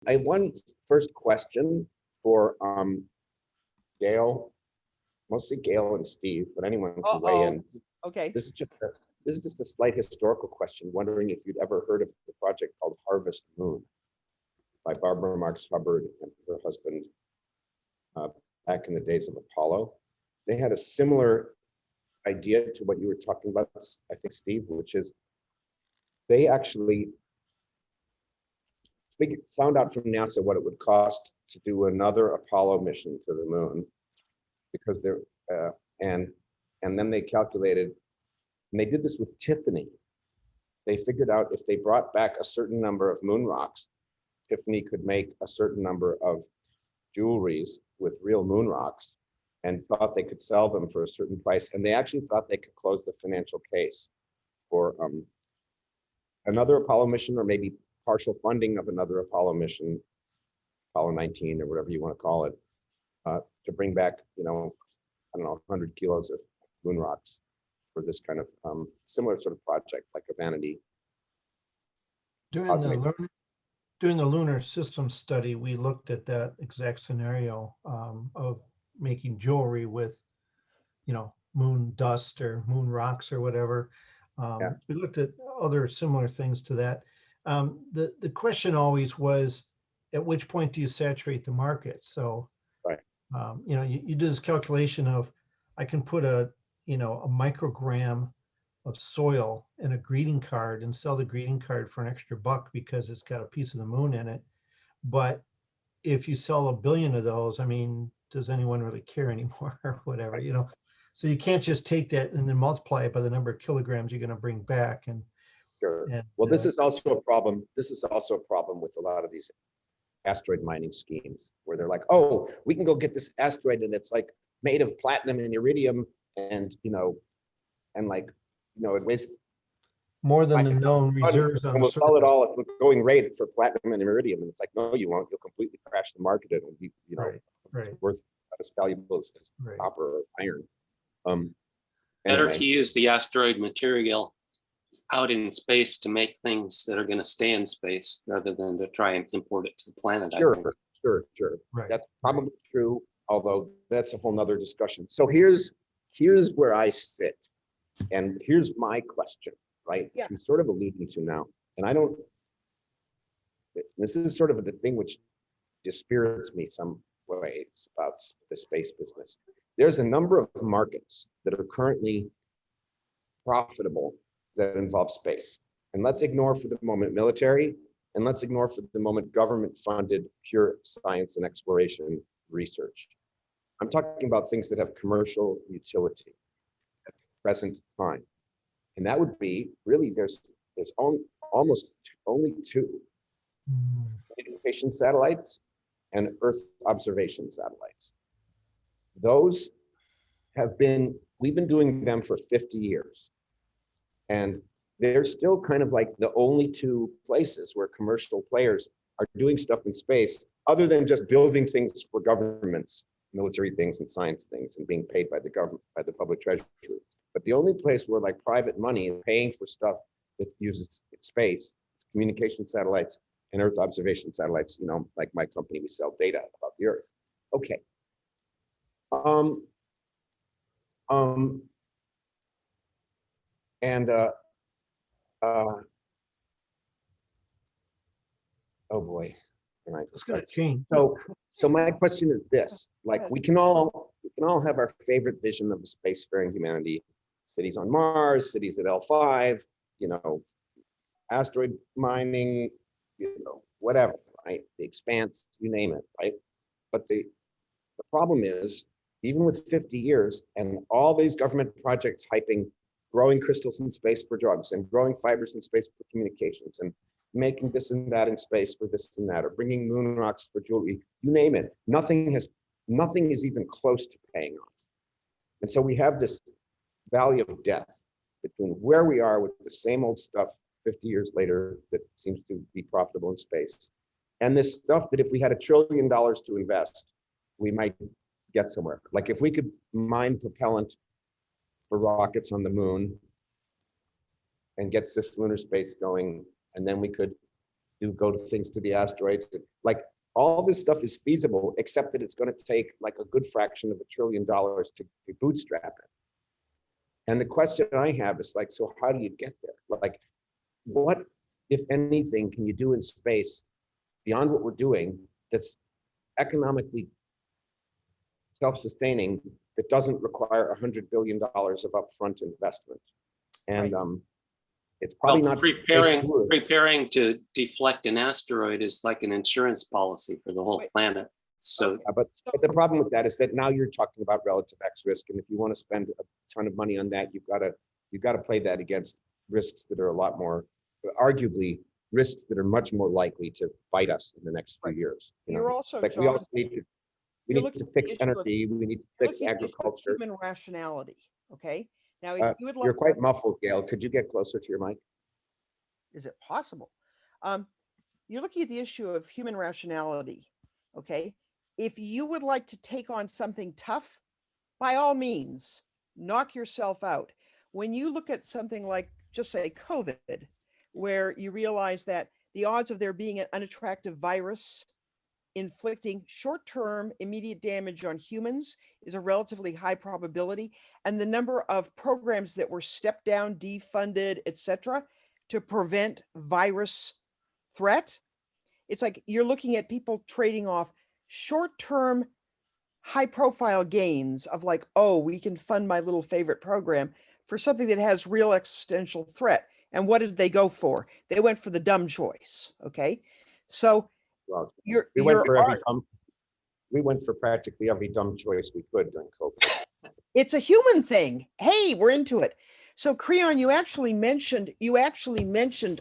I have one first question for Gail, mostly Gail and Steve, but anyone can weigh in. Okay. This is just a slight historical question, wondering if you'd ever heard of the project called Harvest Moon by Barbara Marx Hubbard and her husband back in the days of Apollo. They had a similar idea to what you were talking about, I think, Steve, which is they actually found out from NASA what it would cost to do another Apollo mission to the moon, because they're and then they calculated, and they did this with Tiffany. They figured out if they brought back a certain number of moon rocks, Tiffany could make a certain number of jewelries with real moon rocks, and thought they could sell them for a certain price. And they actually thought they could close the financial case for another Apollo mission, or maybe partial funding of another Apollo mission, Apollo 19 or whatever you want to call it, to bring back, I don't know, 100 kilos of moon rocks for this kind of similar sort of project, like a vanity. During the lunar system study, we looked at that exact scenario of making jewelry with, moon dust or moon rocks or whatever. We looked at other similar things to that. The question always was, at which point do you saturate the market? So, right. You do this calculation of, I can put a microgram of soil in a greeting card and sell the greeting card for an extra $1 because it's got a piece of the moon in it. But if you sell 1 billion of those, I mean, does anyone really care anymore or whatever, So you can't just take that and then multiply it by the number of kilograms you're going to bring back. And sure. Well, this is also a problem. This is also a problem with a lot of these asteroid mining schemes, where they're like, oh, we can go get this asteroid and it's like made of platinum and iridium, and it weighs more than the known reserves. And we'll sell it all at the going rate for platinum and iridium. And it's like, no, you won't. You'll completely crash the market. It'll be, worth as valuable as copper or iron. Better to use the asteroid material out in space to make things that are going to stay in space, rather than to try and import it to the planet. Sure. Right. That's probably true, although that's a whole nother discussion. So here's where I sit, and here's my question, right? Yeah. Which I'm sort of alluding to now, and this is sort of the thing which dispirits me some ways about the space business. There's a number of markets that are currently profitable that involve space. And let's ignore for the moment military, and let's ignore for the moment government-funded pure science and exploration research. I'm talking about things that have commercial utility at the present time. And that would be, really, there's almost only two: communication satellites and Earth observation satellites. Those we've been doing them for 50 years. And they're still kind of like the only two places where commercial players are doing stuff in space, other than just building things for governments, military things and science things, and being paid by the government, by the public treasury. But the only place where like private money is paying for stuff that uses space, it's communication satellites and Earth observation satellites. Like my company, we sell data about the Earth. Okay. Oh boy, It's going to change. So my question is this: like, we can all have our favorite vision of a spacefaring humanity, cities on Mars, cities at L5, asteroid mining, whatever, right? The expanse, you name it, right? But the problem is, even with 50 years and all these government projects hyping growing crystals in space for drugs, and growing fibers in space for communications, and making this and that in space for this and that, or bringing moon rocks for jewelry, you name it, nothing is even close to paying off. And so we have this valley of death between where we are with the same old stuff 50 years later that seems to be profitable in space, and this stuff that if we had $1 trillion to invest, we might get somewhere. Like if we could mine propellant for rockets on the moon and get cislunar space going, and then we could go to things to the asteroids. Like all this stuff is feasible, except that it's going to take like a good fraction of $1 trillion to bootstrap it. And the question I have is like, so how do you get there? Like, what, if anything, can you do in space beyond what we're doing that's economically self-sustaining, that doesn't require $100 billion of upfront investment? And it's probably Well, not preparing to deflect an asteroid is like an insurance policy for the whole planet. So, but the problem with that is that now you're talking about relative X risk, and if you want to spend a ton of money on that, you've got to play that against risks that are a lot more, arguably risks that are much more likely to bite us in the next few years. You're also, like John, we also need to fix energy, we need to fix agriculture. Human rationality. Okay. Now, if you would like, you're quite muffled, Gail. Could you get closer to your mic? is it possible? You're looking at the issue of human rationality. Okay. If you would like to take on something tough, by all means, knock yourself out. When you look at something like, just say, COVID, where you realize that the odds of there being an unattractive virus inflicting short-term immediate damage on humans is a relatively high probability, and the number of programs that were stepped down, defunded, etc., to prevent virus threat, it's like you're looking at people trading off short-term high-profile gains of like, oh, we can fund my little favorite program for something that has real existential threat. And what did they go for? They went for the dumb choice. Okay, so well, we went for practically every dumb choice we could during COVID. It's a human thing. Hey, we're into it. So Creon, you actually mentioned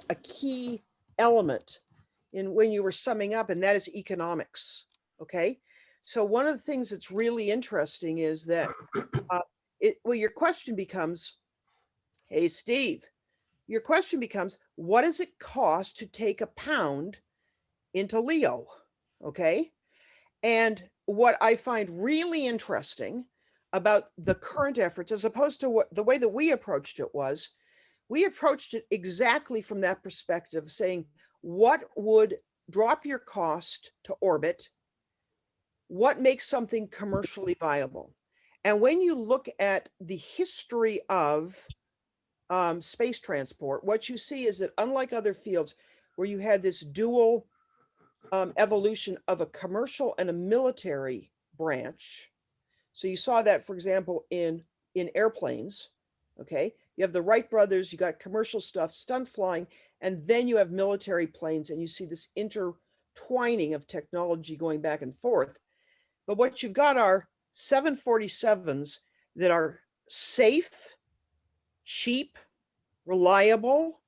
a key element in when you were summing up, and that is economics. Okay, so one of the things that's really interesting is that your question becomes, hey Steve, your question becomes, what does it cost to take a pound into Leo? Okay, and what I find really interesting about the current efforts, as opposed to the way that we approached it, was we approached it exactly from that perspective, saying what would drop your cost to orbit, what makes something commercially viable. And when you look at the history of space transport, what you see is that unlike other fields where you had this dual evolution of a commercial and a military branch. So you saw that, for example, in airplanes. Okay, you have the Wright brothers, you got commercial stuff, stunt flying, and then you have military planes, and you see this intertwining of technology going back and forth. But what you've got are 747s that are safe, cheap, reliable,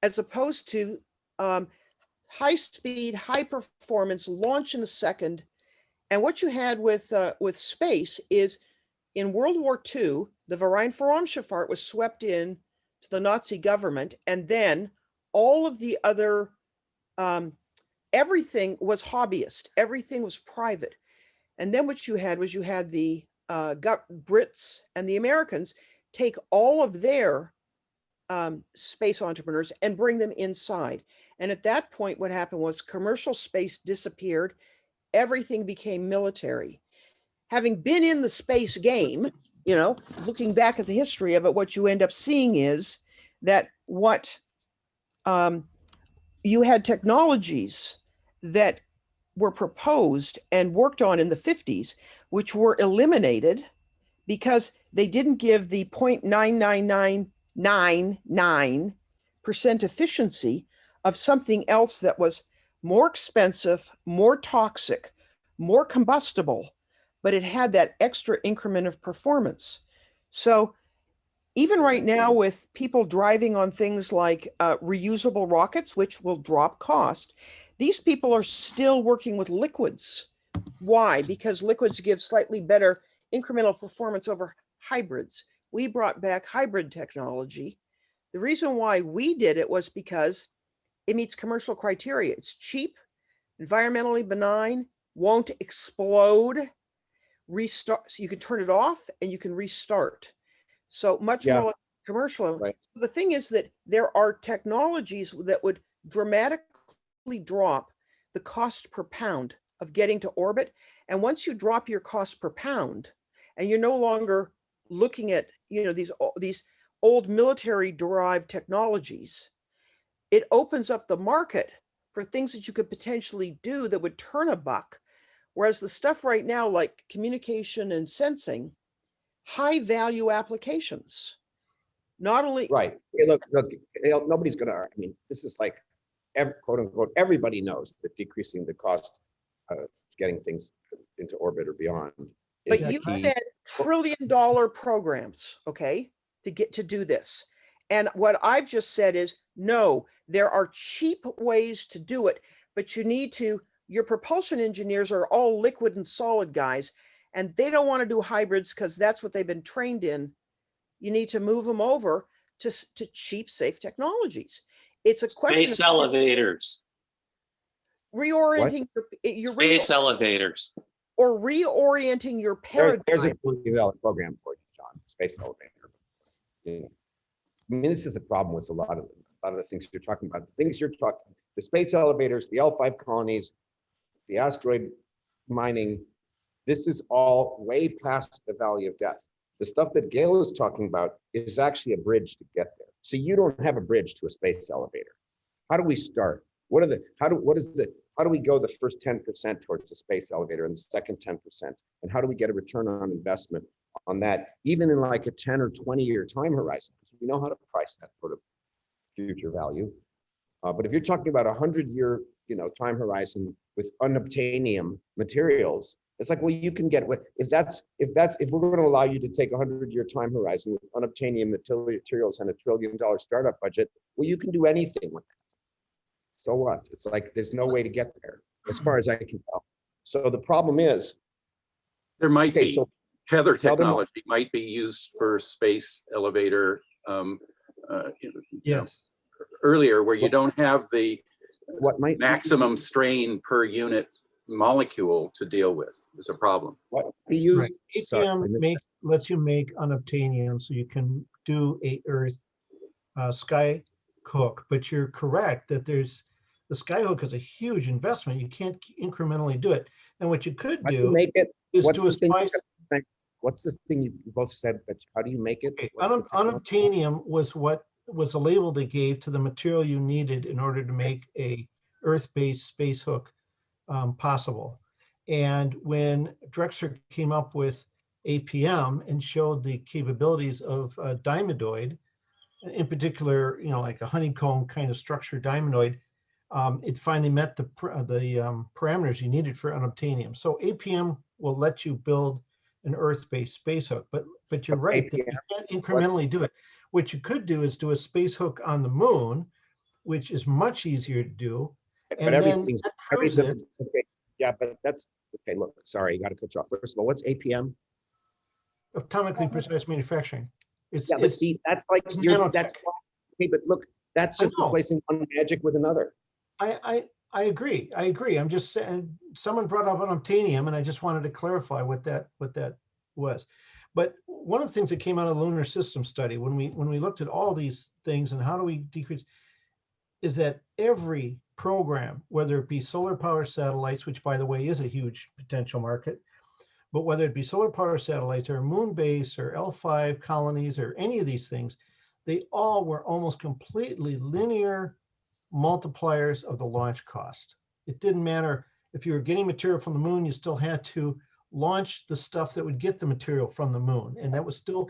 as opposed to high speed, high performance, launch in a second. And what you had with space is in World War II, the Verein-für-Raumschifffahrt was swept in to the Nazi government, and then all of the other, everything was hobbyist, everything was private. And then what you had was you had the Brits and the Americans take all of their space entrepreneurs and bring them inside. And at that point, what happened was commercial space disappeared. Everything became military. Having been in the space game, looking back at the history of it, what you end up seeing is that what you had technologies that were proposed and worked on in the 50s, which were eliminated because they didn't give the 0.99999% efficiency of something else that was more expensive, more toxic, more combustible, but it had that extra increment of performance. So even right now with people driving on things like reusable rockets, which will drop cost, these people are still working with liquids. Why? Because liquids give slightly better incremental performance over hybrids. We brought back hybrid technology. The reason why we did it was because it meets commercial criteria. It's cheap, environmentally benign, won't explode, restart. So you can turn it off and you can restart. So much more like commercial. Right. The thing is that there are technologies that would dramatically drop the cost per pound of getting to orbit. And once you drop your cost per pound, and you're no longer looking at, you know, these old military derived technologies, it opens up the market for things that you could potentially do that would turn a buck. Whereas the stuff right now, like communication and sensing, high value applications, not only Right. Hey, look, nobody's gonna, I mean, this is like, quote unquote, everybody knows that decreasing the cost of getting things into orbit or beyond but is the you key. said trillion-dollar programs, okay, to get to do this. And what I've just said is, no, there are cheap ways to do it, but you need to, your propulsion engineers are all liquid and solid guys, and they don't want to do hybrids because that's what they've been trained in. You need to move them over to cheap, safe technologies. It's a question Space of elevators, reorienting space elevators. or reorienting your paradigm. There's a fully valid program for you, John, space elevator. You know, I mean, this is the problem with a lot of the things you're talking about. The things you're talking, the space elevators, the L5 colonies, the asteroid mining, this is all way past the valley of death. The stuff that Gail is talking about is actually a bridge to get there. So you don't have a bridge to a space elevator. How do we start? How do we go the first 10% towards the space elevator and the second 10%? And how do we get a return on investment on that, even in like a 10 or 20-year time horizon? Because we know how to price that sort of future value. But if you're talking about a 100-year, time horizon with unobtainium materials, it's like, well, you can get what if we're going to allow you to take a 100-year time horizon with unobtainium materials and $1 trillion startup budget, well, you can do anything with that. So what? It's like there's no way to get there, as far as I can tell. So the problem is, there might be Tether Well, there technology might be used for space elevator Yes. earlier, where you don't have the what might maximum strain per unit molecule to deal with is a problem. what be used? Right. Sorry, I ATM missed lets you make unobtainium, so you can do a Earth sky hook. But you're correct that the sky hook is a huge investment. You can't incrementally do it. And what you could How do you do make it? is What's do a the thing? spice. What's the thing you both said? But how do you make it? Okay, What's the technology? unobtainium was a label they gave to the material you needed in order to make a Earth-based space hook possible. And when Drexler came up with APM and showed the capabilities of a diamondoid, in particular, like a honeycomb kind of structure diamondoid, it finally met the parameters you needed for unobtainium. So APM will let you build an Earth-based space hook, but you're What's right that APM? you can't incrementally do it. What you could do is do a space hook on the moon, which is much easier to do, But and then everything's that proves it. okay. Yeah, but that's okay. Look, sorry, you got to cut you off. First of all, what's APM? Atomically precise manufacturing. Yeah, but see, that's like it's that's okay. But look, that's I just know. replacing one magic with another. I agree. I'm just saying, someone brought up unobtainium, and I just wanted to clarify what that was. But one of the things that came out of the lunar system study, when we looked at all these things and how do we decrease, is that every program, whether it be solar power satellites, which by the way is a huge potential market, but whether it be solar power satellites or moon base or L5 colonies or any of these things, they all were almost completely linear multipliers of the launch cost. It didn't matter if you were getting material from the moon, you still had to launch the stuff that would get the material from the moon, and that was still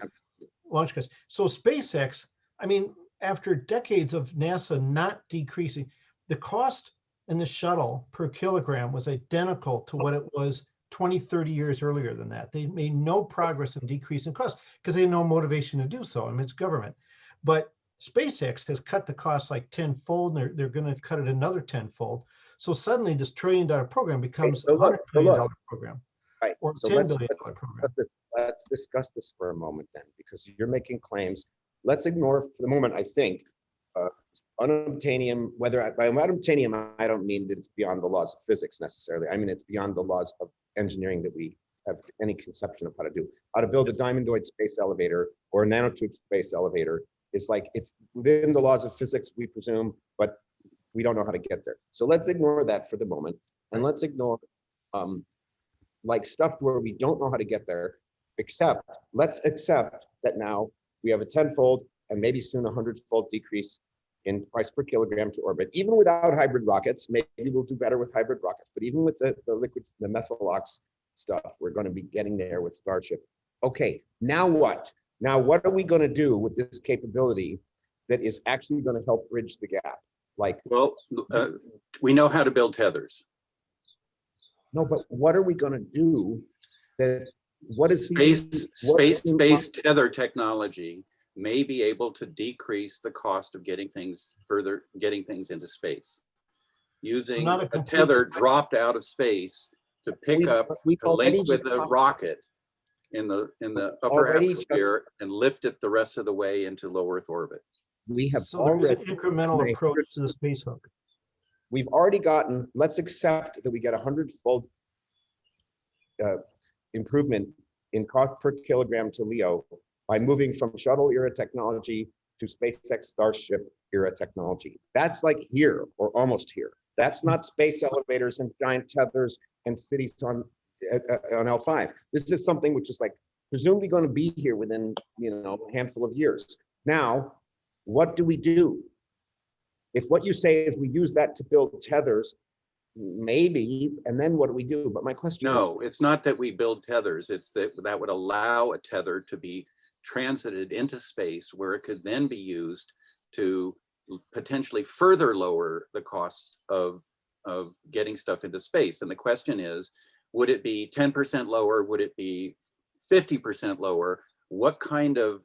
launch cost. So SpaceX, I mean, after decades of NASA not decreasing, the cost in the shuttle per kilogram was identical to what it was 20, 30 years earlier than that. They made no progress in decreasing costs because they had no motivation to do so. I mean, it's government. But SpaceX has cut the cost like tenfold, and they're going to cut it another tenfold. So suddenly this $1 trillion program becomes a $100 billion program, Right. or So $10 billion program. let's discuss this for a moment then, because you're making claims. Let's ignore for the moment, I think, unobtainium, by unobtainium, I don't mean that it's beyond the laws of physics necessarily. I mean, it's beyond the laws of engineering that we have any conception of how to do. How to build a diamondoid space elevator or a nanotube space elevator is like, it's within the laws of physics, we presume, but We don't know how to get there. So let's ignore that for the moment. And let's ignore like stuff where we don't know how to get there, except let's accept that now we have a 10-fold and maybe soon a 100-fold decrease in price per kilogram to orbit. Even without hybrid rockets, maybe we'll do better with hybrid rockets, but even with the liquid, the methylox stuff, we're going to be getting there with Starship. Okay, now what? Now what are we going to do with this capability that is actually going to help bridge the gap? Like, Well, we know how to build tethers. no, but what are we going to do? That what is Space tether technology may be able to decrease the cost of getting things into space. Using Not a a complete- tether dropped out of space to pick up, to link with a rocket in the upper already atmosphere and lift it the rest of the way into low Earth orbit. we have So there's an already incremental approach to the space hook. we've already gotten, let's accept that we get a 100-fold improvement in cost per kilogram to LEO by moving from shuttle era technology to SpaceX Starship era technology. That's like here or almost here. That's not space elevators and giant tethers and cities on L5. This is something which is like presumably going to be here within, you know, a handful of years. Now, what do we do? If what you say is we use that to build tethers, maybe, and then what do we do? But my question is, No, it's not that we build tethers. It's that would allow a tether to be transited into space where it could then be used to potentially further lower the cost of getting stuff into space. And the question is, would it be 10% lower? Would it be 50% lower? What kind of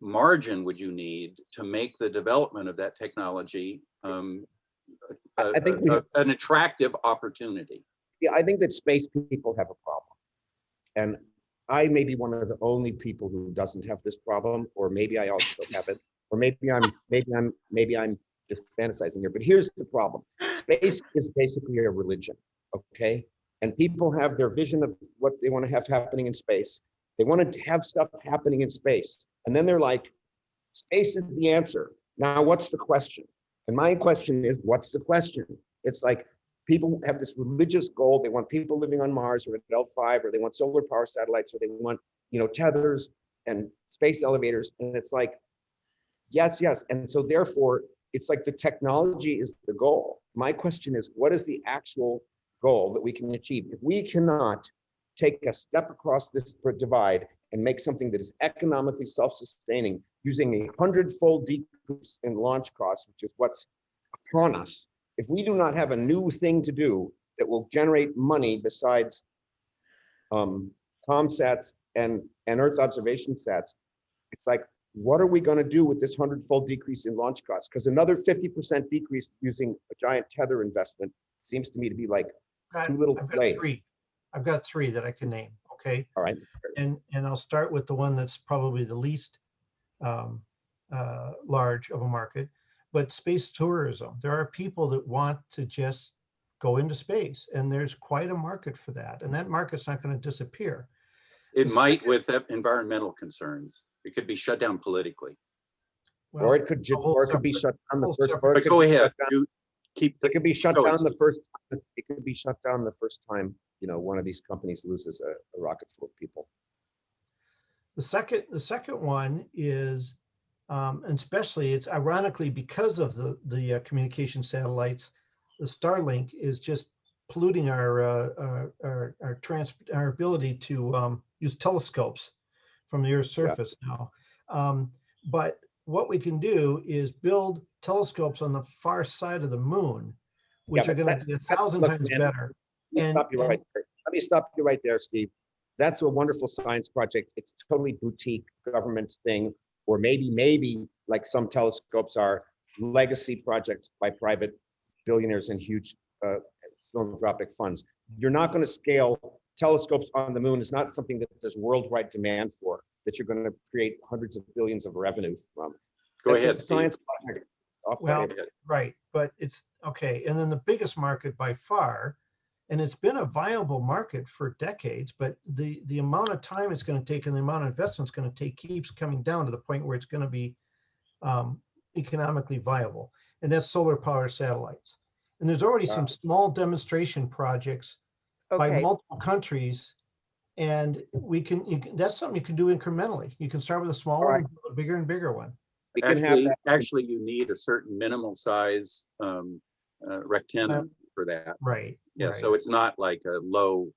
margin would you need to make the development of that technology I think an attractive opportunity? yeah, I think that space people have a problem. And I may be one of the only people who doesn't have this problem, or maybe I also have it, or maybe I'm just fantasizing here. But here's the problem. Space is basically a religion, okay? And people have their vision of what they want to have happening in space. They want to have stuff happening in space. And then they're like, space is the answer. Now, what's the question? And my question is, what's the question? It's like people have this religious goal. They want people living on Mars or at L5, or they want solar power satellites, or they want, you know, tethers and space elevators. And it's like, yes, yes. And so therefore, it's like the technology is the goal. My question is, what is the actual goal that we can achieve? If we cannot take a step across this divide and make something that is economically self-sustaining using a 100-fold decrease in launch costs, which is what's upon us, if we do not have a new thing to do that will generate money besides ComSats and Earth observation sats, it's like, what are we going to do with this 100-fold decrease in launch costs? Because another 50% decrease using a giant tether investment seems to me to be like too little play. I've got three that I can name. Okay. All right. And I'll start with the one that's probably the least large of a market, but space tourism. There are people that want to just go into space, and there's quite a market for that. And that market's not going to disappear. It might with environmental concerns. It could be shut down politically. Well, Or it could be shut down the first. But go ahead. You keep. It could be shut Go down ahead. the first. It could be shut down the first time, you know, one of these companies loses a rocket full of people. The second one is, and especially it's ironically because of the communication satellites, the Starlink is just polluting our ability to use telescopes from the Earth's surface now. But what we can do is build telescopes on the far side of the moon, which are going to be 1,000 times better. Let me stop you right there, Steve. That's a wonderful science project. It's totally boutique government thing, or maybe like some telescopes are legacy projects by private billionaires and huge philanthropic funds. You're not going to scale telescopes on the moon. It's not something that there's worldwide demand for, that you're going to create hundreds of billions of revenue from. Go That's ahead, a science project. Well, right, but it's okay. And then the biggest market by far, and it's been a viable market for decades, but the amount of time it's going to take and the amount of investment it's going to take keeps coming down to the point where it's going to be economically viable. and that's solar power satellites. And there's already some small demonstration projects by Okay, multiple countries. And that's something you can do incrementally. You can start with a small All one right. and build a bigger and bigger one. We can have that. Actually, you need a certain minimal size rectangle for that. Right. Yeah, right. so it's not like a low,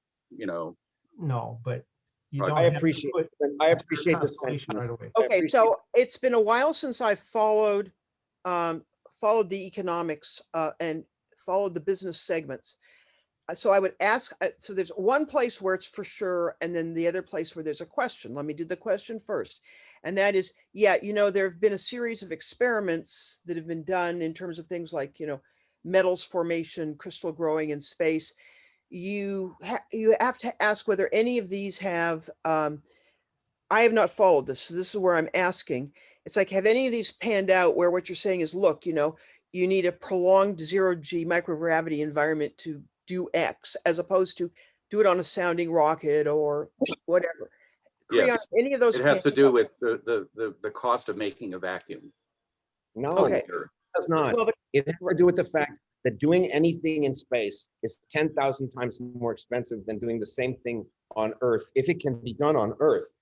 No, but you I don't I have to appreciate, put I appreciate the constellation sentiment. right away. I okay, appreciate so it's been a while since I followed the economics and followed the business segments. So I would ask, so there's one place where it's for sure, and then the other place where there's a question. Let me do the question first. And that is, yeah, there have been a series of experiments that have been done in terms of things like, metals formation, crystal growing in space. You have to ask whether any of these have, I have not followed this. So this is where I'm asking. It's like, have any of these panned out where what you're saying is, look, you need a prolonged zero-G microgravity environment to do X, as opposed to do it on a sounding rocket or whatever. Creon, yes, any of those it has to panned do out? with the cost of making a vacuum. No, Okay. it does not. Well, but It has to do with the fact that doing anything in space is 10,000 times more expensive than doing the same thing on Earth, if it can be done on Earth.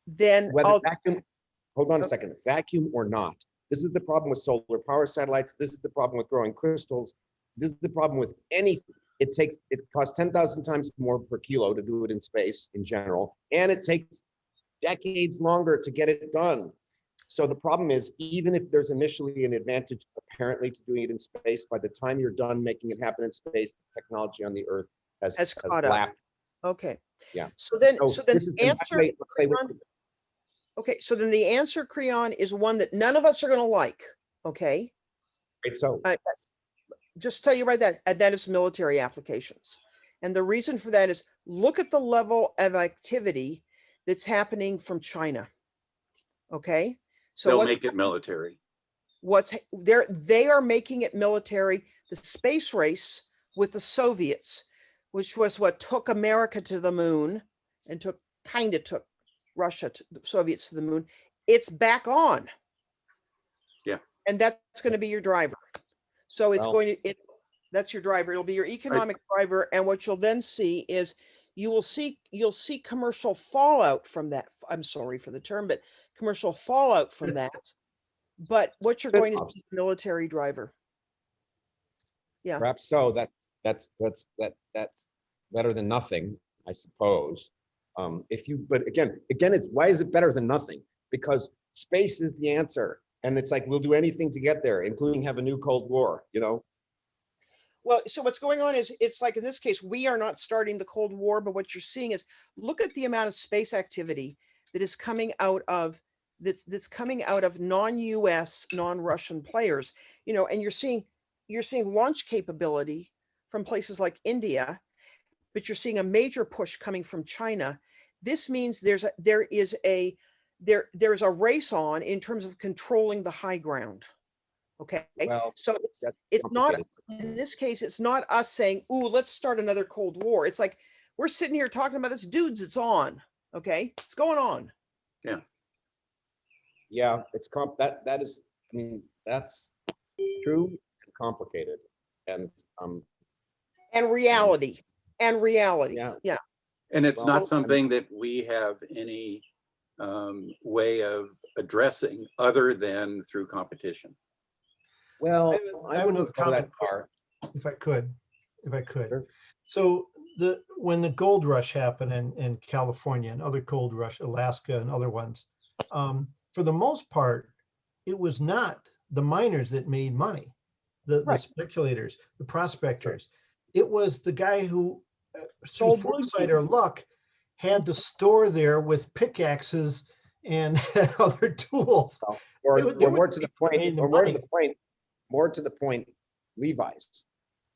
then Whether vacuum, hold on a second, vacuum or not. This is the problem with solar power satellites. This is the problem with growing crystals. This is the problem with anything. It costs 10,000 times more per kilo to do it in space in general, and it takes decades longer to get it done. So the problem is, even if there's initially an advantage apparently to doing it in space, by the time you're done making it happen in space, the technology on the Earth has caught up. lapped. Okay. Yeah. So then This is the answer, Creon, okay, so then the answer, Creon, is one that none of us are going to like. Okay. right, so Just tell you right that, and that is military applications. And the reason for that is, look at the level of activity that's happening from China. Okay. So They'll make it military. they are making it military. The space race with the Soviets, which was what took America to the moon and took Russia, the Soviets to the moon. It's back on. Yeah. And that's going to be your driver. So it's Well, that's your driver. It'll be your economic driver. And what you'll then see is you'll see commercial fallout from that. I'm sorry for the term, but commercial fallout from that. But what you're going to see is a military driver. Yeah. perhaps so. That's better than nothing, I suppose. But again, it's why is it better than nothing? Because space is the answer, and it's like we'll do anything to get there, including have a new Cold War. Well, so what's going on is, it's like in this case, we are not starting the Cold War, but what you're seeing is, look at the amount of space activity that is coming out of that's coming out of non-US, non-Russian players, and you're seeing launch capability from places like India, but you're seeing a major push coming from China. This means there is a race on in terms of controlling the high ground. Okay. Well, so it's not, in this case, it's not us saying, ooh, let's start another Cold War. It's like, we're sitting here talking about this, dudes, it's on. Okay. It's going on. Yeah, it's that is, I mean, that's true and complicated. And reality. Yeah. And it's Well, not something that we have any way of addressing other than through competition. well, I I would wouldn't go that comment far. if I could. Sure. So when the gold rush happened in California and other gold rush, Alaska and other ones, for the most part, it was not the miners that made money, the speculators, the prospectors. It was the guy who, through foresight or luck, had the store there with pickaxes and other tools. Or more to the point, Levi's,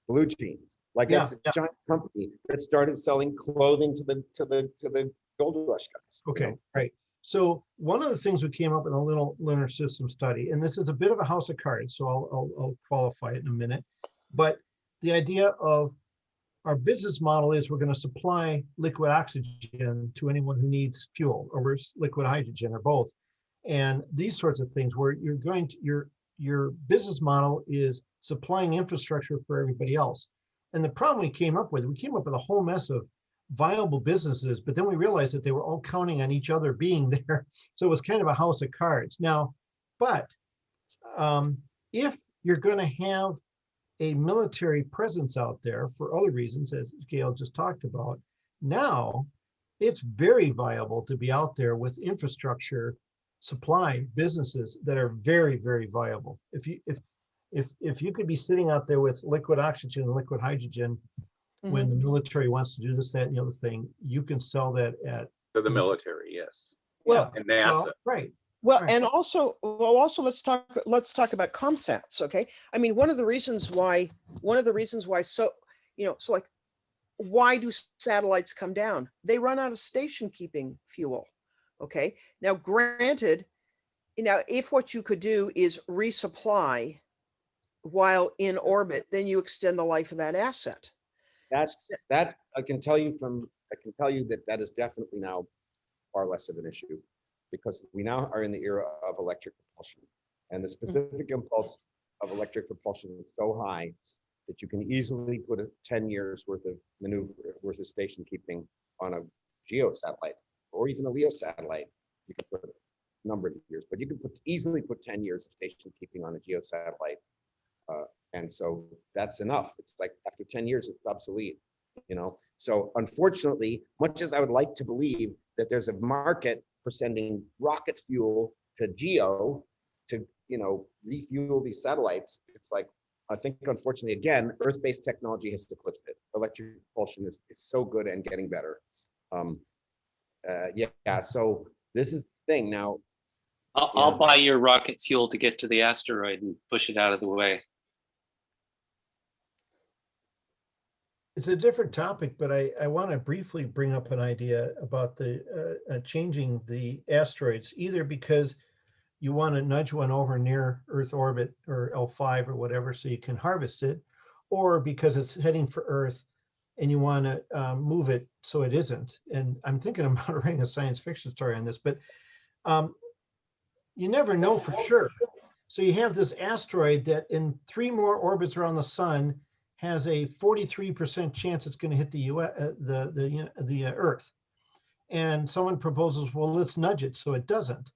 blue jeans. Like it's a giant company that started selling clothing to the gold rush guys. Okay, right. So one of the things we came up in a little lunar system study, and this is a bit of a house of cards, so I'll qualify it in a minute. But the idea of our business model is we're going to supply liquid oxygen to anyone who needs fuel, or liquid hydrogen, or both. And these sorts of things where you're your business model is supplying infrastructure for everybody else. And the problem we came up with a whole mess of viable businesses, but then we realized that they were all counting on each other being there. So it was kind of a house of cards. Now, but if you're going to have a military presence out there for other reasons, as Gail just talked about, now it's very viable to be out there with infrastructure supply businesses that are very, very viable. If you could be sitting out there with liquid oxygen and liquid hydrogen when the military wants to do this, that, and the other thing, you can sell that at To the military, yes. Well, And NASA. well, right. Well, Right. and also let's talk about ComSats. Okay, I mean, one of the reasons why, so like, why do satellites come down? They run out of station keeping fuel. Okay, now granted, if what you could do is resupply while in orbit, then you extend the life of that asset. That I can tell you that is definitely now far less of an issue, because we now are in the era of electric propulsion, and the specific impulse of electric propulsion is so high that you can easily put 10 years worth of station keeping on a geo satellite or even a LEO satellite. You can put a number of years, but you can easily put 10 years of station keeping on a geo satellite. And so that's enough. It's like after 10 years, it's obsolete, So unfortunately, much as I would like to believe that there's a market for sending rocket fuel to geo to, refuel these satellites, it's like, I think unfortunately, again, Earth-based technology has eclipsed it. Electric propulsion is so good and getting better. So this is the thing now. I'll buy your rocket fuel to get to the asteroid and push it out of the way. It's a different topic, but I want to briefly bring up an idea about the changing the asteroids, either because you want to nudge one over near Earth orbit or L5 or whatever, so you can harvest it, or because it's heading for Earth and you want to move it so it isn't. And I'm thinking about writing a science fiction story on this, but you never know for sure. So you have this asteroid that in 3 more orbits around the sun has a 43% chance it's going to hit the Earth. And someone proposes, well, let's nudge it so it doesn't.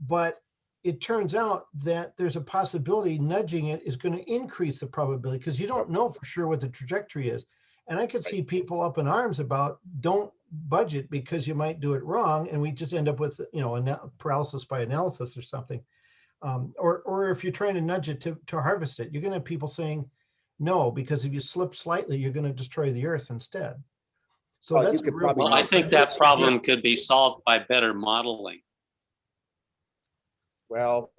But it turns out that there's a possibility nudging it is going to increase the probability, because you don't know for sure what the trajectory is. And I could see people up in arms about, don't budget because you might do it wrong, and we just end up with paralysis by analysis or something. Or if you're trying to nudge it to harvest it, you're going to have people saying no, because if you slip slightly, you're going to destroy the Earth instead. So Well, that's you could probably- Well, I think that problem could be solved by better modeling. Well,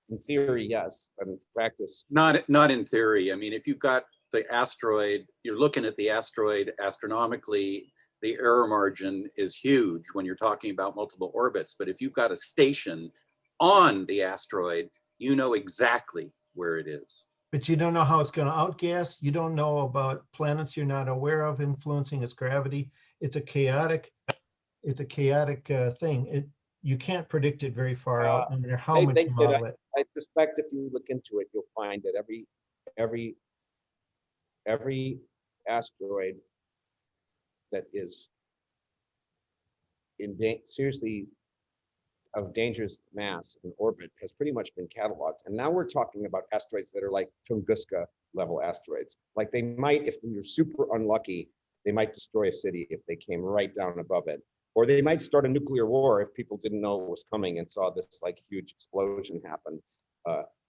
in theory, yes, but in practice, Not in theory. I mean, if you've got the asteroid, you're looking at the asteroid astronomically, the error margin is huge when you're talking about multiple orbits. But if you've got a station on the asteroid, you know exactly where it is. But you don't know how it's going to outgas. You don't know about planets you're not aware of influencing its gravity. It's a chaotic thing. You can't predict it very far out, no matter how much you model it. I suspect if you look into it, you'll find that every asteroid that is seriously of dangerous mass in orbit has pretty much been cataloged. And now we're talking about asteroids that are like Tunguska level asteroids. Like they might, if you're super unlucky, they might destroy a city if they came right down above it. Or they might start a nuclear war if people didn't know it was coming and saw this like huge explosion happen,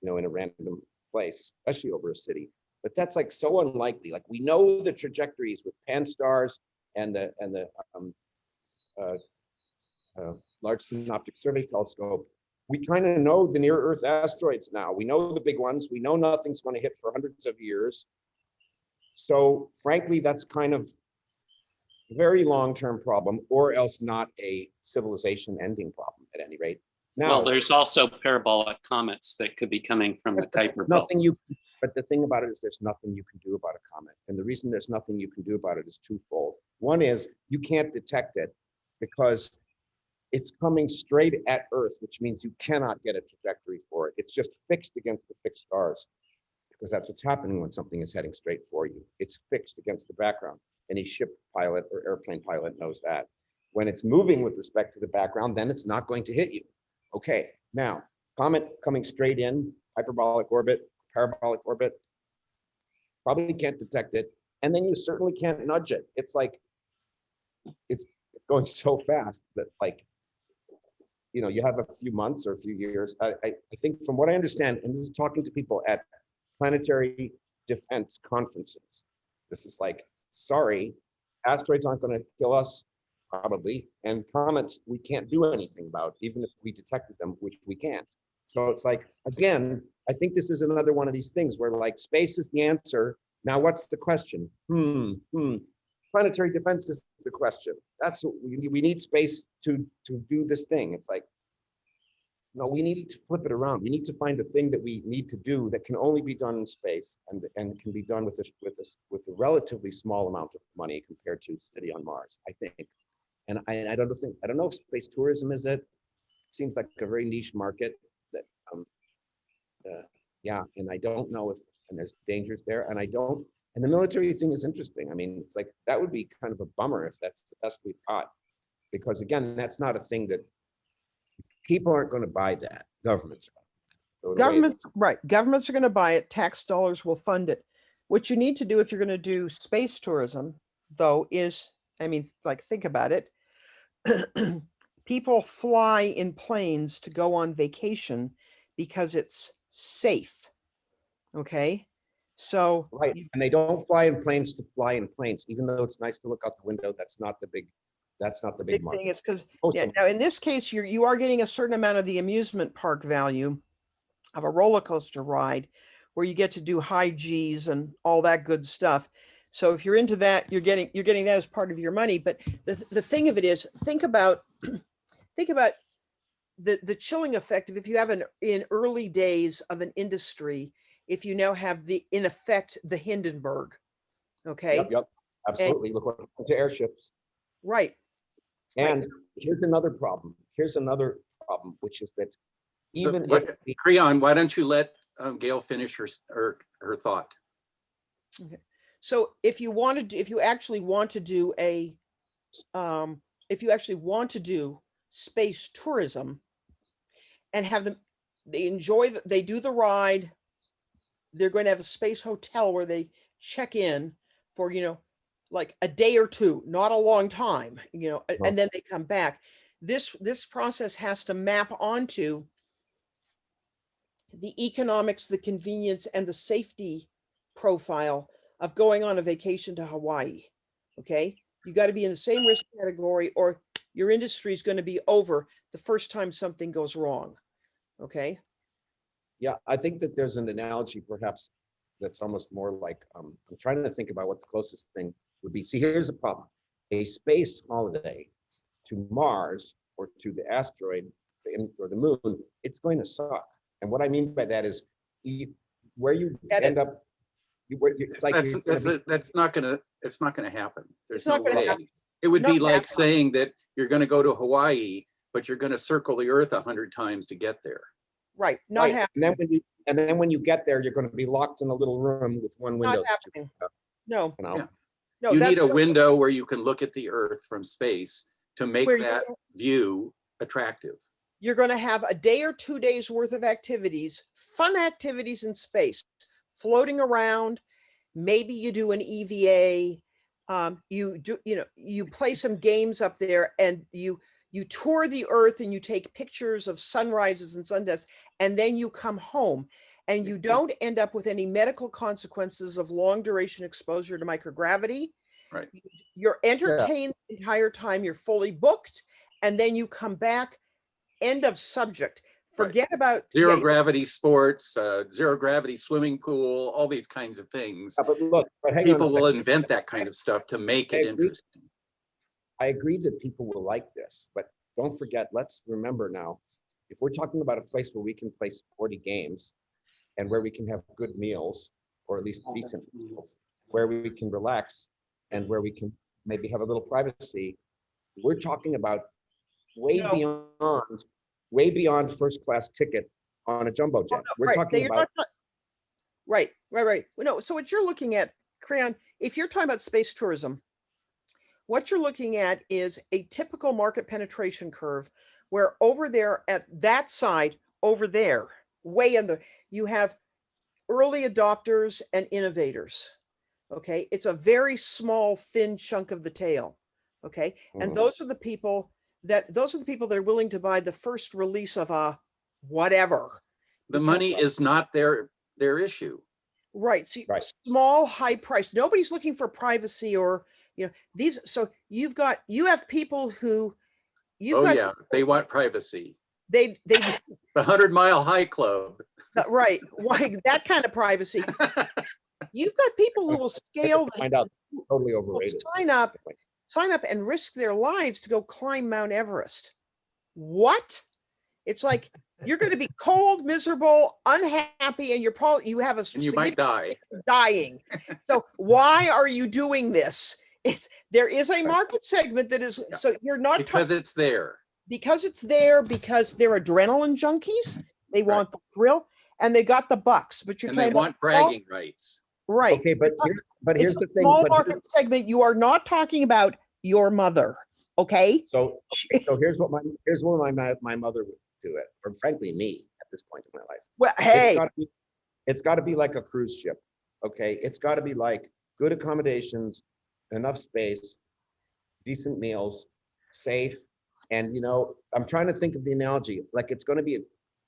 in a random place, especially over a city. But that's like so unlikely. Like we know the trajectories with Pan-STARRS and the Large Synoptic Survey Telescope. We kind of know the near Earth asteroids now. We know the big ones. We know nothing's going to hit for hundreds of years. So frankly, that's kind of a very long-term problem, or else not a civilization ending problem at any rate. Now, Well, there's also parabolic comets that could be coming from the Kuiper Belt. But the thing about it is there's nothing you can do about a comet. And the reason there's nothing you can do about it is twofold. One is you can't detect it because it's coming straight at Earth, which means you cannot get a trajectory for it. It's just fixed against the fixed stars, because that's what's happening when something is heading straight for you. It's fixed against the background. Any ship pilot or airplane pilot knows that. When it's moving with respect to the background, then it's not going to hit you. Okay, now, comet coming straight in, hyperbolic orbit, parabolic orbit, probably can't detect it. And then you certainly can't nudge it. It's like, it's going so fast that, like, you know, you have a few months or a few years. I think from what I understand, and this is talking to people at planetary defense conferences, this is like, sorry, asteroids aren't going to kill us, probably, and comets we can't do anything about, even if we detected them, which we can't. So it's like, again, I think this is another one of these things where, like, space is the answer. Now, what's the question? Planetary defense is the question. That's what we need space to do this thing. It's like, no, we need to flip it around. We need to find a thing that we need to do that can only be done in space and can be done with a relatively small amount of money compared to city on Mars, I think. And I don't know if space tourism is it. It seems like a very niche market that yeah, and I don't know if, and there's dangers there, and and the military thing is interesting. I mean, it's like, that would be kind of a bummer if that's the best we've got, because again, that's not a thing that people aren't going to buy. That governments are. So Governments, right? Governments are going to buy it. Tax dollars will fund it. What you need to do if you're going to do space tourism, though, is, I mean, like, think about it. People fly in planes to go on vacation because it's safe. Okay. So right, and they don't fly in planes to fly in planes, even though it's nice to look out the window. That's not the big big market. thing is because, yeah, now in this case, you are getting a certain amount of the amusement park value of a roller coaster ride, where you get to do high G's and all that good stuff. So if you're into that, you're getting that as part of your money. But the thing of it is, think about the chilling effect of, if you have in early days of an industry, if you now have in effect the Hindenburg. Okay. Yep, absolutely. Look what happened to airships. Right. And here's another problem. Which is that even Creon, why don't you let Gail finish her thought? Okay. So if you actually want to do space tourism and have them, they do the ride, they're going to have a space hotel where they check in for, like a day or two, not a long time, and then they come back. This process has to map onto the economics, the convenience, and the safety profile of going on a vacation to Hawaii. Okay. You got to be in the same risk category, or your industry is going to be over the first time something goes wrong. Okay. Yeah, I think that there's an analogy perhaps that's almost more like, I'm trying to think about what the closest thing would be. See, here's a problem. A space holiday to Mars or to the asteroid or the moon, it's going to suck. And what I mean by that is, where you end up, it's like that's not gonna happen. There's not no gonna way. happen. It would Not be like happen. saying that you're going to go to Hawaii, but you're going to circle the Earth 100 times to get there. Right. Not happening. And then when you get there, you're going to be locked in a little room with one window. Not happening. No. You know? Yeah. No. You That's need a window where you can look at the Earth from space to make Where that view attractive. you're going to have a day or 2 days worth of activities, fun activities in space, floating around. Maybe you do an EVA. You play some games up there, and you tour the Earth, and you take pictures of sunrises and sunsets, and then you come home, and you don't end up with any medical consequences of long duration exposure to microgravity. Right. You're entertained the entire time. You're fully booked, and then you come back. End of subject. Forget about zero gravity sports, zero gravity swimming pool, all these kinds of things. But look, people will invent that kind of stuff to make it interesting. I agree that people will like this, but don't forget, let's remember now, if we're talking about a place where we can play sporty games and where we can have good meals, or at least decent meals, where we can relax and where we can maybe have a little privacy, we're talking about way No. beyond first class ticket on a jumbo jet. We're Right, talking you're about, right. No, so what you're looking at, Creon, if you're talking about space tourism, what you're looking at is a typical market penetration curve where over there at that side, over there, way in the, you have early adopters and innovators. Okay, it's a very small, thin chunk of the tail. Okay, and Mhm. those are the people that are willing to buy the first release of a whatever. The because- money is not their issue. Right. So Right. small, high price. Nobody's looking for privacy or, these. So you have people who you've Oh got, yeah, they want privacy. they, The 100-mile high club. right. Why that kind of privacy? You've got people who will scale, find out totally will overrated. sign up and risk their lives to go climb Mount Everest. What? It's like, you're going to be cold, miserable, unhappy, and you have a And you might die. dying. So why are you doing this? There is a market segment that is, so you're not Because it's there. because it's there, because they're adrenaline junkies. They want the thrill and they got the bucks, but you're And they talking want bragging rights. right. Okay, but here's It's the a thing. small But market segment. You are not talking about your mother. Okay. so here's what my mother would do it, or frankly me at this point in my life. Well, hey, It's got to be like a cruise ship. Okay, it's got to be like good accommodations, enough space, decent meals, safe, and I'm trying to think of the analogy. Like it's going to be,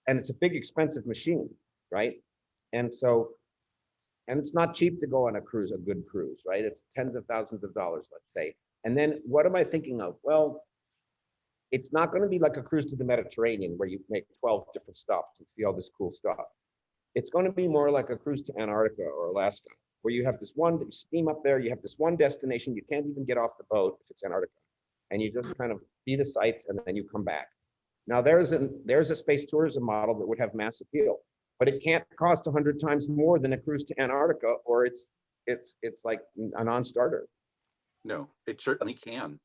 and it's a big expensive machine, right? And so, and it's not cheap to go on a good cruise, right? It's tens of thousands of dollars, let's say. And then what am I thinking of? Well, it's not going to be like a cruise to the Mediterranean where you make 12 different stops and see all this cool stuff. It's going to be more like a cruise to Antarctica or Alaska, where you have this one, you steam up there, you have this one destination, you can't even get off the boat if it's Antarctica, and you just kind of see the sights and then you come back. Now there's a space tourism model that would have mass appeal, but it can't cost 100 times more than a cruise to Antarctica, or it's like a non-starter. No, it certainly can.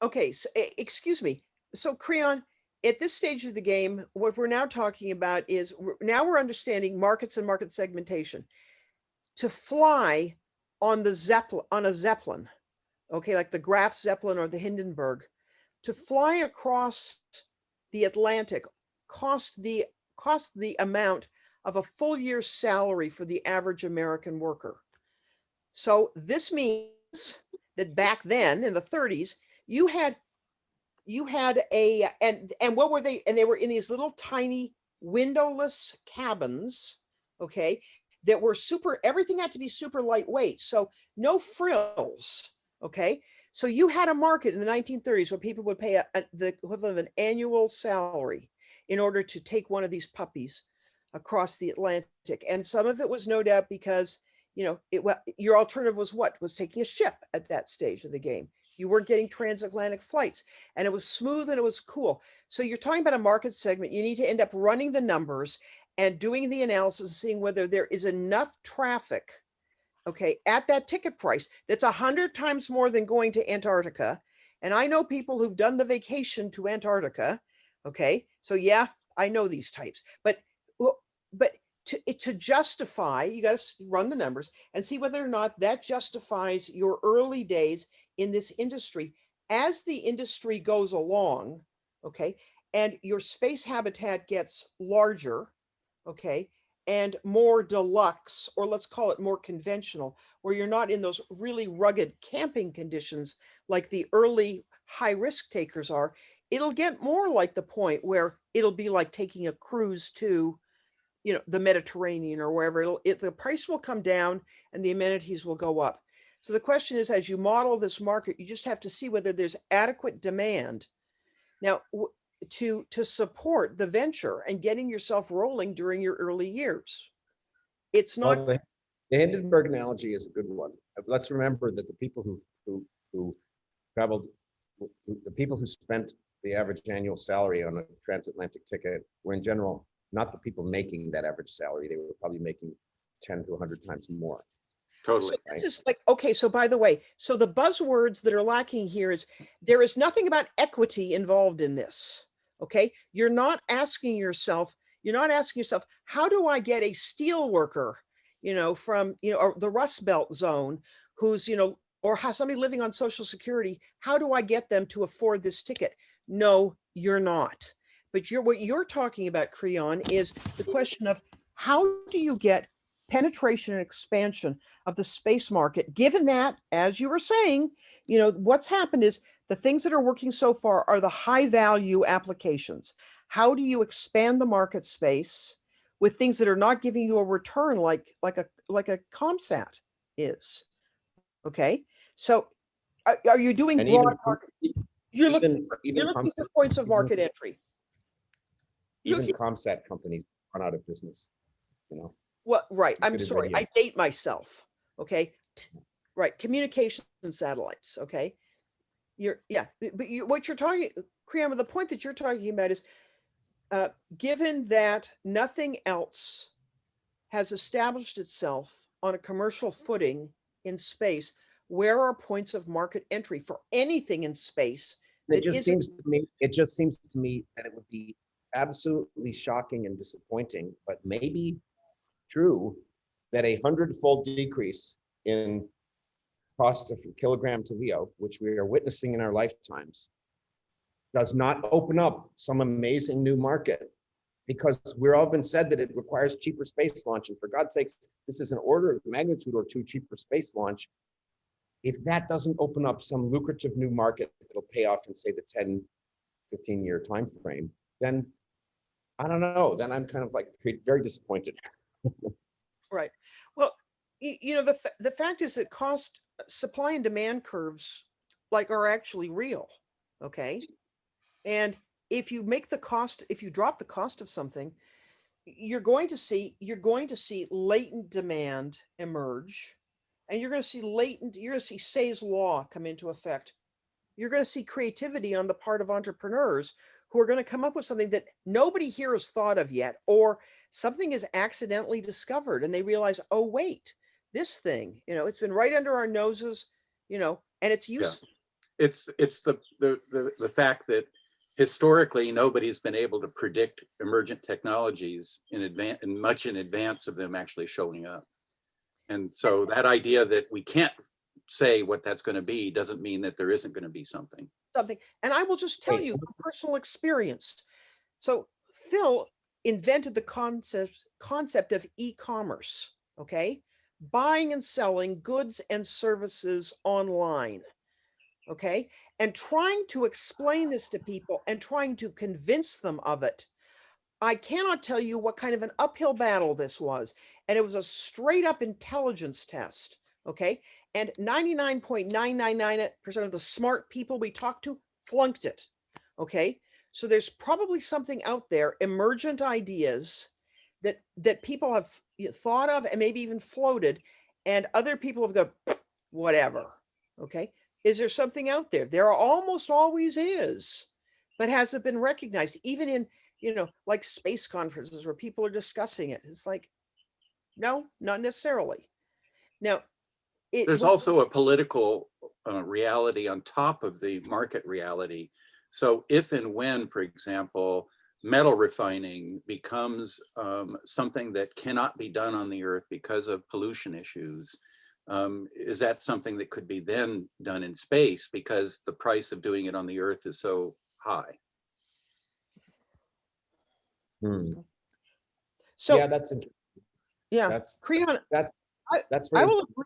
okay. So, excuse me. So Creon, at this stage of the game, what we're now talking about is we're understanding markets and market segmentation. To fly on a Zeppelin, okay, like the Graf Zeppelin or the Hindenburg, to fly across the Atlantic cost the amount of a full year's salary for the average American worker. So this means that back then in the 30s, you had a, and what were they? And they were in these little tiny windowless cabins, okay, that were everything had to be super lightweight. So no frills, okay? So you had a market in the 1930s where people would pay the equivalent of an annual salary in order to take one of these puppies across the Atlantic. And some of it was no doubt because, your alternative was taking a ship at that stage of the game. You weren't getting transatlantic flights, and it was smooth and it was cool. So you're talking about a market segment. You need to end up running the numbers and doing the analysis, seeing whether there is enough traffic, okay, at that ticket price that's 100 times more than going to Antarctica. And I know people who've done the vacation to Antarctica, okay? So yeah, I know these types, but to justify, you got to run the numbers and see whether or not that justifies your early days in this industry. As the industry goes along, okay, and your space habitat gets larger, okay, and more deluxe, or let's call it more conventional, where you're not in those really rugged camping conditions like the early high risk takers are, it'll get more like the point where it'll be like taking a cruise to, the Mediterranean or wherever. The price will come down and the amenities will go up. So the question is, as you model this market, you just have to see whether there's adequate demand. Now, to support the venture and getting yourself rolling during your early years. It's not. Well, the Hindenburg analogy is a good one. Let's remember that the people who traveled, the people who spent the average annual salary on a transatlantic ticket were in general not the people making that average salary. They were probably making 10 to 100 times more. Totally. So this is like, okay, so by the way, so the buzzwords that are lacking here is there is nothing about equity involved in this. Okay. You're not asking yourself, how do I get a steel worker, from, or the Rust Belt zone who's, or has somebody living on Social Security, how do I get them to afford this ticket? No, you're not. But what you're talking about, Creon, is the question of how do you get penetration and expansion of the space market, given that, as you were saying, what's happened is the things that are working so far are the high value applications. How do you expand the market space with things that are not giving you a return like a ComSat is? Okay, so are you doing And broad even, market? You're looking even for points of market even, entry. even ComSat companies run out of business, Well, right. It's I'm gonna sorry. be- I date myself. Okay. Right. Communication satellites. Okay. What you're talking, Creon, the point that you're talking about is given that nothing else has established itself on a commercial footing in space, where are points of market entry for anything in space? It just seems to me that it would be absolutely shocking and disappointing, but maybe true, that a 100-fold decrease in cost of kilogram to LEO, which we are witnessing in our lifetimes, does not open up some amazing new market, because we're all been said that it requires cheaper space launch. And for God's sakes, this is an order of magnitude or two cheaper space launch. If that doesn't open up some lucrative new market that'll pay off in, say, the 10, 15-year time frame, then I don't know. Then I'm kind of like very disappointed. Right. Well, the fact is that supply and demand curves are actually real. Okay. And if you drop the cost of something, you're going to see latent demand emerge, and you're going to see Say's law come into effect. You're going to see creativity on the part of entrepreneurs who are going to come up with something that nobody here has thought of yet, or something is accidentally discovered and they realize, oh, wait, this thing, it's been right under our noses, and it's useful. Yeah. It's the fact that historically nobody's been able to predict emergent technologies much in advance of them actually showing up. And so that idea that we can't say what that's going to be doesn't mean that there isn't going to be something. And I will just tell you a personal experience. So Phil invented the concept of e-commerce, okay? Buying and selling goods and services online, okay? And trying to explain this to people and trying to convince them of it. I cannot tell you what kind of an uphill battle this was. And it was a straight up intelligence test, okay? And 99.999% of the smart people we talked to flunked it, okay? So there's probably something out there, emergent ideas that people have thought of and maybe even floated, and other people have gone, whatever, okay? Is there something out there? There almost always is, but has it been recognized? Even in, like space conferences where people are discussing it. It's like, no, not necessarily. Now, there's also a political reality on top of the market reality. So if and when, for example, metal refining becomes something that cannot be done on the Earth because of pollution issues, is that something that could be then done in space because the price of doing it on the Earth is so high? So yeah, Creon, that's I really, will agree.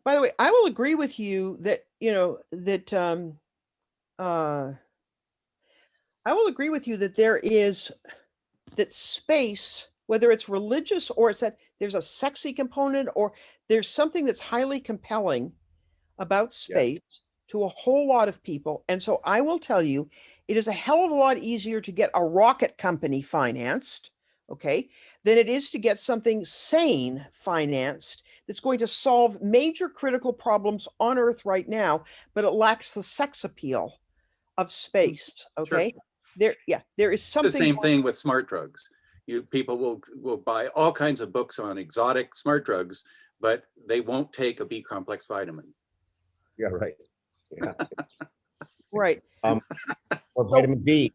By the way, I will agree with you that I will agree with you that that space, whether it's religious or it's that there's a sexy component or there's something that's highly compelling about space to a whole lot of people. And so I will tell you, it is a hell of a lot easier to get a rocket company financed, okay, than it is to get something sane financed that's going to solve major critical problems on Earth right now, but it lacks the sex appeal of space, okay? Sure. There is something. The same thing with smart drugs. People will buy all kinds of books on exotic smart drugs, but they won't take a B complex vitamin. Yeah, right. Yeah. Right. Or vitamin D,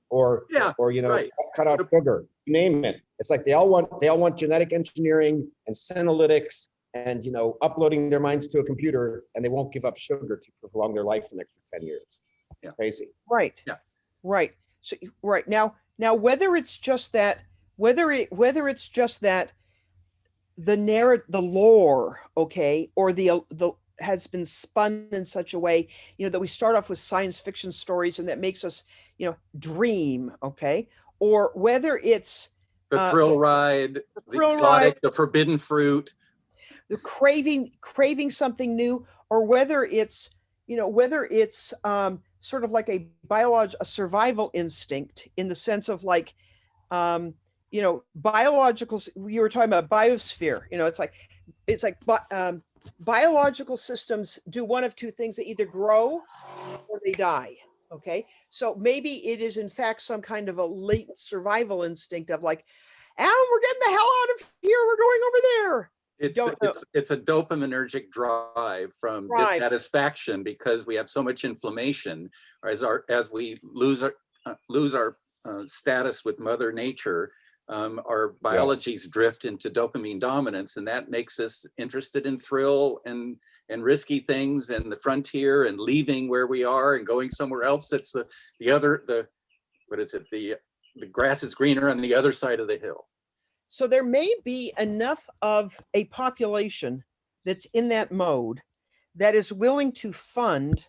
or Yeah, you know, right. cut out sugar. You name it. It's like they all want genetic engineering and senolytics and, you know, uploading their minds to a computer, and they won't give up sugar to prolong their life an extra 10 years. Yeah. Crazy. Right. Yeah. Right. So right now, whether it's just that, the lore, okay, or the has been spun in such a way, you know, that we start off with science fiction stories and that makes us, you know, dream, okay, or whether it's The thrill ride, the thrill exotic, ride, the forbidden fruit. the craving something new, or whether it's, you know, sort of like a survival instinct, in the sense of like, you know, you were talking about biosphere, you know, it's like biological systems do one of two things: they either grow or they die. Okay, so maybe it is in fact some kind of a latent survival instinct of like, Alan, we're getting the hell out of here, we're going over there. It's a dopaminergic drive from dissatisfaction because we have so much inflammation. As we lose our status with Mother Nature, our biologies drift into dopamine dominance, and that makes us interested in thrill and risky things and the frontier and leaving where we are and going somewhere else. That's the grass is greener on the other side of the hill. So there may be enough of a population that's in that mode that is willing to fund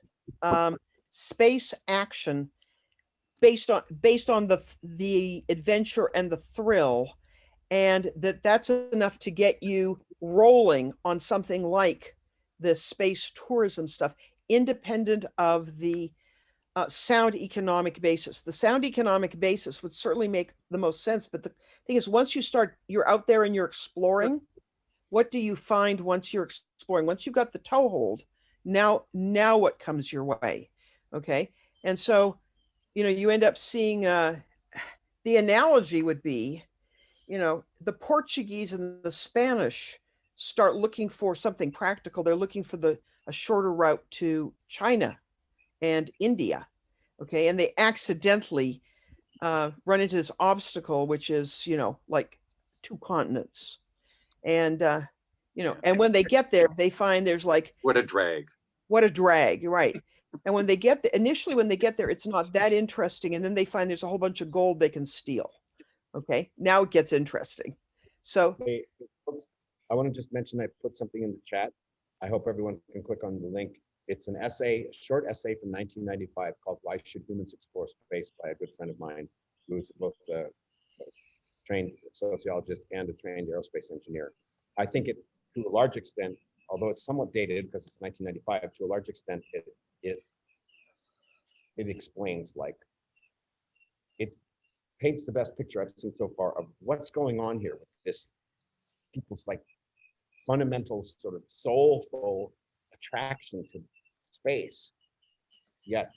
space action based on the adventure and the thrill, and that's enough to get you rolling on something like the space tourism stuff, independent of the sound economic basis. The sound economic basis would certainly make the most sense, but the thing is, once you're out there and you're exploring, what do you find once you're exploring? Once you've got the toehold, now what comes your way? Okay, and so, you know, you end up seeing the analogy would be, you know, the Portuguese and the Spanish start looking for something practical. They're looking for a shorter route to China and India. Okay, and they accidentally run into this obstacle, which is, you know, like 2 continents. And you know, and when they get there, they find there's like, what a drag. You're right. And when they get there, initially when they get there, it's not that interesting, and then they find there's a whole bunch of gold they can steal. Okay, now it gets interesting. So Hey, I want to just mention I put something in the chat. I hope everyone can click on the link. It's an essay, a short essay from 1995 called "Why Should Humans Explore Space" by a good friend of mine, who's both a trained sociologist and a trained aerospace engineer. I think it, to a large extent, although it's somewhat dated because it's 1995, to a large extent, it explains, like, it paints the best picture I've seen so far of what's going on here with this people's like fundamental sort of soulful attraction to space, yet,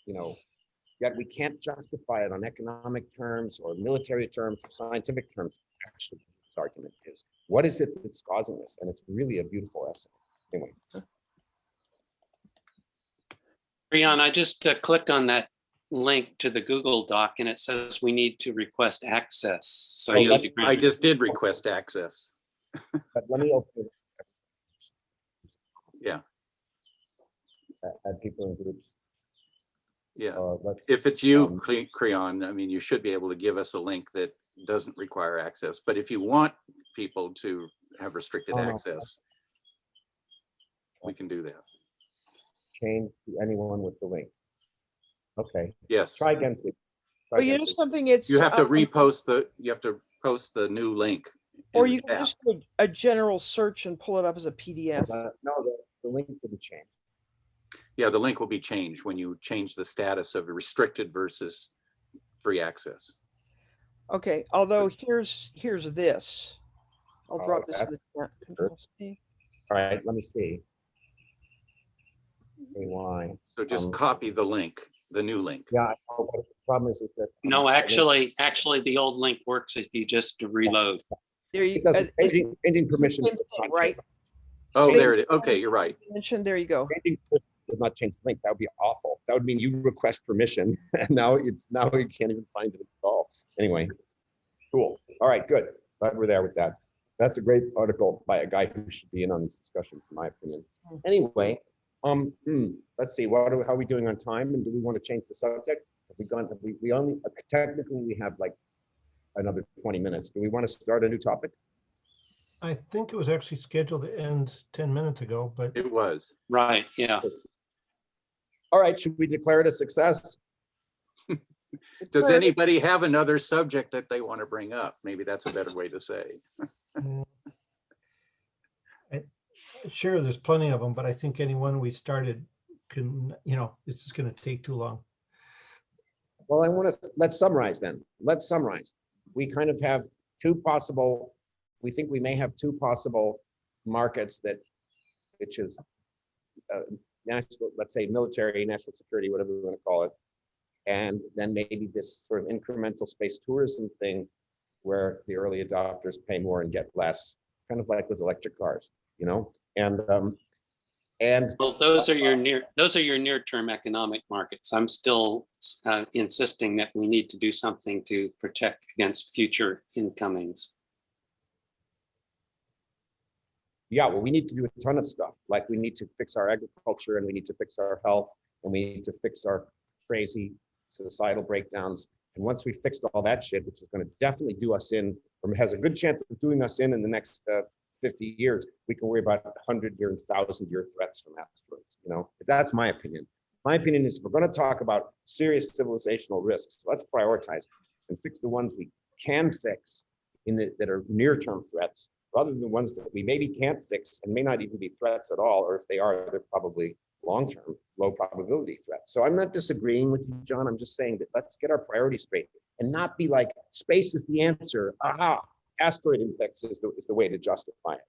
you know, we can't justify it on economic terms or military terms or scientific terms. Actually, this argument is, what is it that's causing this? And it's really a beautiful essay. Anyway. Creon, I just clicked on that link to the Google Doc, and it says we need to request access. So I just did request access. But let me open it. Yeah. Add people in groups. Yeah. Let's, if it's you, Creon, I mean, you should be able to give us a link that doesn't require access. But if you want people to have restricted access, we can do that. Change to anyone with the link. Okay. Yes. Try again, please. But you know something, it's you have to repost you have to post the new link. Or you can just do a general search and pull it up as a PDF. No, the link will be changed. Yeah, the link will be changed when you change the status of restricted versus free access. Okay, although here's this. I'll drop this in the chat. Control-C. All right, let me see. Why? So just copy the link, the new link. Yeah, the problem is that no, actually the old link works if you just reload. There you It doesn't, changing it's the permissions. same does thing, not right? change- Oh, Space there it is. Okay, you're right. dimension, there you go. Changing permissions does not change the link. That would be awful. That would mean you request permission and now you can't even find it at all. Anyway, cool. All right, good. Glad we're there with that. That's a great article by a guy who should be in on these discussions, in my opinion. Anyway, let's see, how are we doing on time? And do we want to change the subject? Have we gone, we only, technically we have like another 20 minutes. Do we want to start a new topic? I think it was actually scheduled to end 10 minutes ago, but It was. Right, yeah. All right, should we declare it a success? Does anybody have another subject that they want to bring up? Maybe that's a better way to say. sure, there's plenty of them, but I think anyone we started can, it's just going to take too long. Well, let's summarize then. Let's summarize. We kind of have we think we may have two possible markets which is national, let's say military, national security, whatever we want to call it. And then maybe this sort of incremental space tourism thing where the early adopters pay more and get less, kind of like with electric cars, And Well, those are your near-term economic markets. I'm still insisting that we need to do something to protect against future incomings. yeah, well, we need to do a ton of stuff. Like we need to fix our agriculture and we need to fix our health and we need to fix our crazy societal breakdowns. And once we fixed all that shit, which is going to definitely do us in, or has a good chance of doing us in the next 50 years, we can worry about 100-year and 1,000-year threats from asteroids. That's my opinion. My opinion is if we're going to talk about serious civilizational risks, let's prioritize and fix the ones we can fix that are near-term threats, rather than the ones that we maybe can't fix and may not even be threats at all, or if they are, they're probably long-term, low probability threats. So I'm not disagreeing with you, John. I'm just saying that let's get our priorities straight and not be like, space is the answer. Aha, asteroid impacts is the way to justify it.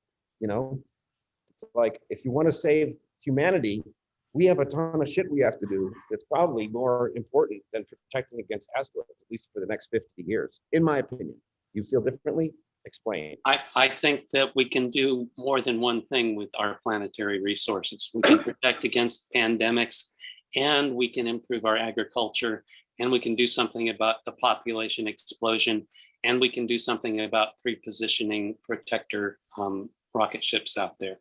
It's like, if you want to save humanity, we have a ton of shit we have to do that's probably more important than protecting against asteroids, at least for the next 50 years, in my opinion. You feel differently? Explain. I think that we can do more than one thing with our planetary resources. We can protect against pandemics, and we can improve our agriculture, and we can do something about the population explosion, and we can do something about pre-positioning protector rocket ships out there.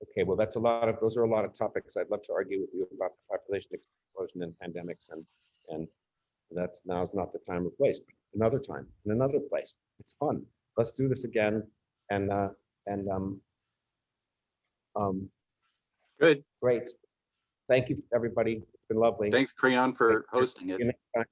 Okay, well, those are a lot of topics I'd love to argue with you about the population explosion and pandemics, and now's not the time or place. Another time, in another place. It's fun. Let's do this again. Good. Great. Thank you, everybody. It's been lovely. Thanks, Creon, for hosting See it. you next time.